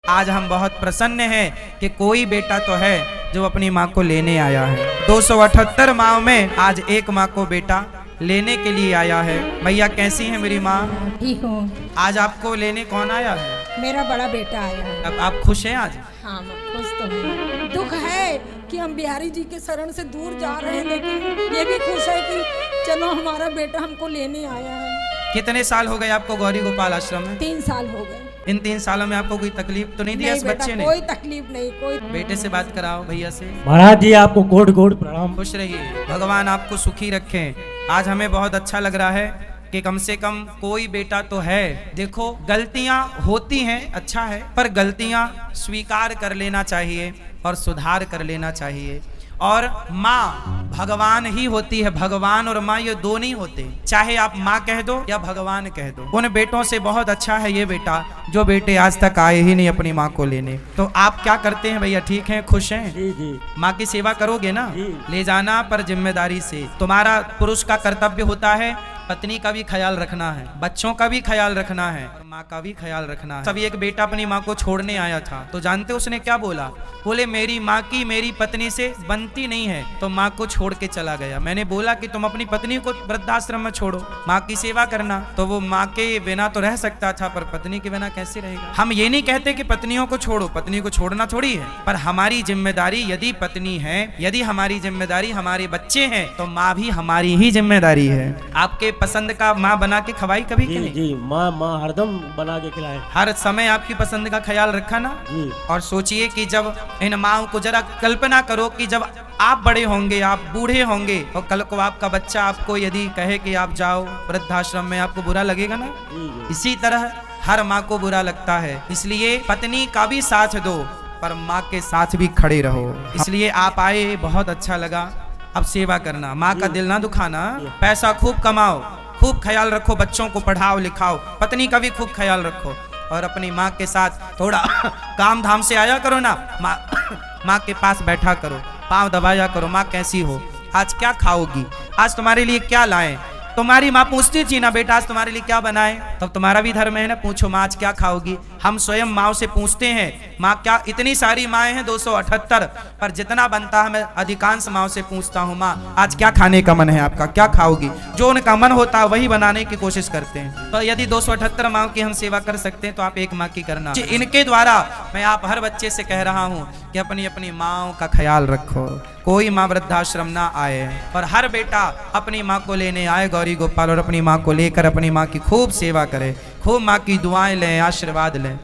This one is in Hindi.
आज हम बहुत प्रसन्न हैं कि कोई बेटा तो है जो अपनी माँ को लेने आया है। 278 माँ में आज एक माँ को बेटा लेने के लिए आया है। भैया कैसी है मेरी माँ? ठीक हूँ। आज आपको लेने कौन आया है? मेरा बड़ा बेटा आया है। अब आप खुश हैं आज? हाँ मैं खुश तो हूँ। दुख है कि हम बिहारी जी के शरण से दूर जा रहे हैं, लेकिन ये भी खुश है कि चलो हमारा बेटा हमको लेने आया है। कितने साल हो गए आपको गौरी गोपाल आश्रम में? 3 साल हो गए। इन 3 सालों में आपको कोई तकलीफ तो नहीं दिया इस बच्चे ने? कोई तकलीफ नहीं। कोई बेटे से बात कराओ भैया से। महाराज जी आपको कोट कोट प्रणाम। खुश रहिए, भगवान आपको सुखी रखें। आज हमें बहुत अच्छा लग रहा है कि कम से कम कोई बेटा तो है। देखो गलतियां होती हैं, अच्छा है, पर गलतियां स्वीकार कर लेना चाहिए और सुधार कर लेना चाहिए। और माँ भगवान ही होती है, भगवान और माँ ये दो नहीं होते। चाहे आप माँ कह दो या भगवान कह दो, उन बेटों से बहुत अच्छा है ये बेटा जो बेटे आज तक आए ही नहीं अपनी माँ को लेने। तो आप क्या करते हैं भैया? ठीक हैं, खुश हैं? जी जी। माँ की सेवा करोगे ना? जी। ले जाना पर जिम्मेदारी से। तुम्हारा पुरुष का कर्तव्य होता है पत्नी का भी ख्याल रखना है, बच्चों का भी ख्याल रखना है और माँ का भी ख्याल रखना है। तभी एक बेटा अपनी माँ को छोड़ने आया था, तो जानते उसने क्या बोला? बोले मेरी माँ की मेरी पत्नी से बनती नहीं है, तो माँ को छोड़ के चला गया। मैंने बोला कि तुम अपनी पत्नी को वृद्धाश्रम में छोड़ो, माँ की सेवा करना। तो वो माँ के बिना तो रह सकता था, पर पत्नी के बिना कैसे रहेगा? हम ये नहीं कहते कि पत्नियों को छोड़ो, पत्नी को छोड़ना थोड़ी है, पर हमारी जिम्मेदारी यदि पत्नी है, यदि हमारी जिम्मेदारी हमारे बच्चे हैं, तो माँ भी हमारी ही जिम्मेदारी है। आपके पसंद का माँ बना के खवाई कभी जी जी। माँ हरदम बना के खिलाए। हर समय आपकी पसंद का ख्याल रखा ना? जी। और सोचिए कि जब इन माँओं को जरा कल्पना करो कि जब आप बड़े होंगे, आप बूढ़े होंगे, और कल को आपका बच्चा आपको यदि कहे कि आप जाओ वृद्धाश्रम में, आपको बुरा लगेगा ना? जी जी। इसी तरह हर माँ को बुरा लगता है। इसलिए पत्नी का भी साथ दो, पर माँ के साथ भी खड़े रहो। इसलिए आप आए, बहुत अच्छा लगा। अब सेवा करना, माँ का दिल ना दुखाना। पैसा खूब कमाओ, खूब ख्याल रखो, बच्चों को पढ़ाओ लिखाओ, पत्नी का भी खूब ख्याल रखो, और अपनी माँ के साथ थोड़ा काम धाम से आया करो ना। माँ के पास बैठा करो, पाँव दबाया करो, माँ कैसी हो, आज क्या खाओगी, आज तुम्हारे लिए क्या लाएं। तुम्हारी माँ पूछती थी ना बेटा आज तुम्हारे लिए क्या बनाए, तब तुम्हारा भी धर्म है ना, पूछो माँ आज क्या खाओगी। हम स्वयं माँ से पूछते हैं, माँ क्या, इतनी सारी माएँ हैं 278, पर जितना बनता है मैं अधिकांश माँ से पूछता हूँ, माँ आज क्या खाने का मन है आपका, क्या खाओगी। जो उनका मन होता है वही बनाने की कोशिश करते हैं। तो यदि 278 माँ की हम सेवा कर सकते हैं तो आप एक माँ की करना। इनके द्वारा मैं आप हर बच्चे से कह रहा हूँ कि अपनी अपनी माँओं का ख्याल रखो, कोई माँ वृद्धाश्रम ना आए, और हर बेटा अपनी माँ को लेने आए गौरी गोपाल, और अपनी माँ को लेकर अपनी माँ की खूब सेवा करे, खूब माँ की दुआएं लें, आशीर्वाद लें।